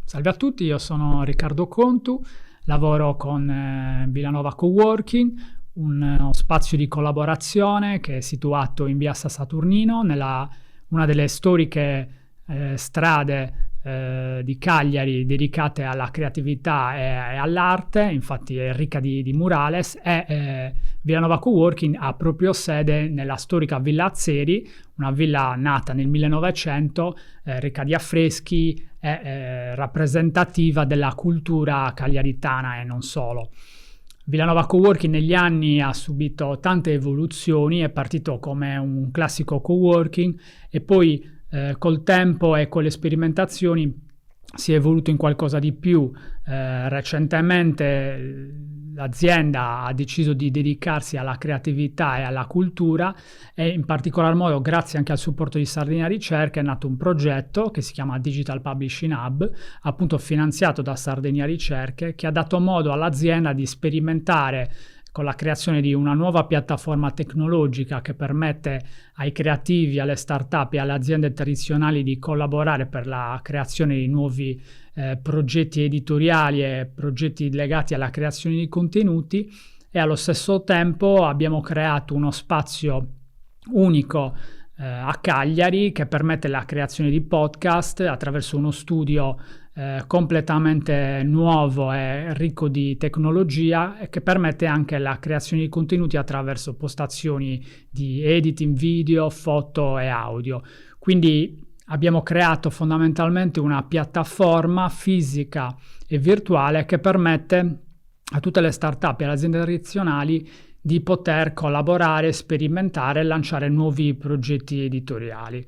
Salve a tutti, io sono Riccardo Contu, lavoro con Villanova Coworking, uno spazio di collaborazione che è situato in via San Saturnino, nella una delle storiche strade di Cagliari dedicate alla creatività e all'arte. Infatti è ricca di murales, e Villanova Coworking ha proprio sede nella storica Villa Azzeri, una villa nata nel 1900, ricca di affreschi e rappresentativa della cultura cagliaritana e non solo. Villanova Coworking negli anni ha subito tante evoluzioni, è partito come un classico coworking e poi col tempo e con le sperimentazioni si è evoluto in qualcosa di più. Recentemente l'azienda ha deciso di dedicarsi alla creatività e alla cultura, e in particolar modo grazie anche al supporto di Sardegna Ricerca è nato un progetto che si chiama Digital Publishing Hub, appunto finanziato da Sardegna Ricerche, che ha dato modo all'azienda di sperimentare con la creazione di una nuova piattaforma tecnologica che permette ai creativi, alle start-up e alle aziende tradizionali di collaborare per la creazione di nuovi progetti editoriali e progetti legati alla creazione di contenuti, e allo stesso tempo abbiamo creato uno spazio unico a Cagliari che permette la creazione di podcast attraverso uno studio completamente nuovo e ricco di tecnologia, e che permette anche la creazione di contenuti attraverso postazioni di editing video, foto e audio. Quindi abbiamo creato fondamentalmente una piattaforma fisica e virtuale che permette a tutte le start-up e alle aziende tradizionali di poter collaborare, sperimentare e lanciare nuovi progetti editoriali.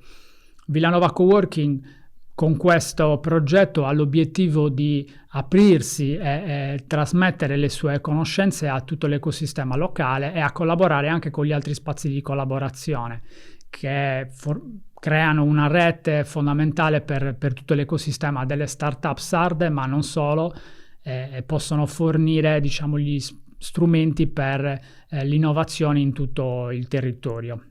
Villanova Coworking con questo progetto ha l'obiettivo di aprirsi e trasmettere le sue conoscenze a tutto l'ecosistema locale e a collaborare anche con gli altri spazi di collaborazione che creano una rete fondamentale per tutto l'ecosistema delle start-up sarde, ma non solo, e possono fornire, diciamo, gli strumenti per l'innovazione in tutto il territorio.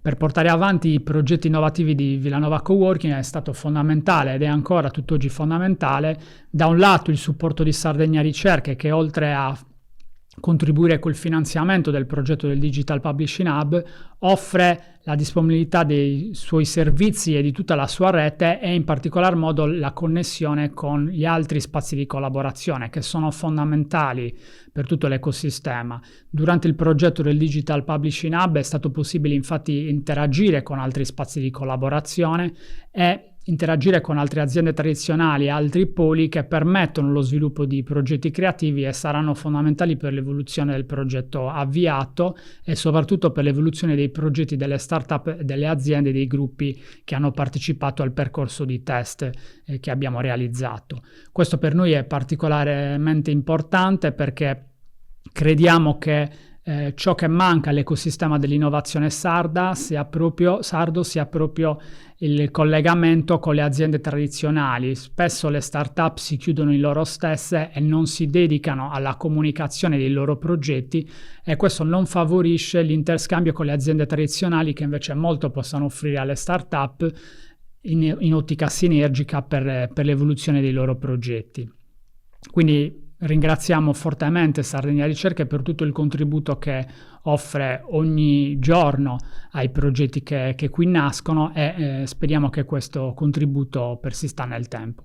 Per portare avanti i progetti innovativi di Villanova Coworking è stato fondamentale, ed è ancora tutt'oggi fondamentale, da un lato il supporto di Sardegna Ricerche, che oltre a contribuire col finanziamento del progetto del Digital Publishing Hub offre la disponibilità dei suoi servizi e di tutta la sua rete, e in particolar modo la connessione con gli altri spazi di collaborazione che sono fondamentali per tutto l'ecosistema. Durante il progetto del Digital Publishing Hub è stato possibile infatti interagire con altri spazi di collaborazione e interagire con altre aziende tradizionali e altri poli che permettono lo sviluppo di progetti creativi e saranno fondamentali per l'evoluzione del progetto avviato e soprattutto per l'evoluzione dei progetti delle start-up, delle aziende e dei gruppi che hanno partecipato al percorso di test che abbiamo realizzato. Questo per noi è particolarmente importante perché crediamo che ciò che manca all'ecosistema dell'innovazione sardo sia proprio il collegamento con le aziende tradizionali. Spesso le start-up si chiudono in loro stesse e non si dedicano alla comunicazione dei loro progetti, e questo non favorisce l'interscambio con le aziende tradizionali, che invece molto possono offrire alle start-up in ottica sinergica per l'evoluzione dei loro progetti. Quindi ringraziamo fortemente Sardegna Ricerche per tutto il contributo che offre ogni giorno ai progetti che qui nascono, e speriamo che questo contributo persista nel tempo.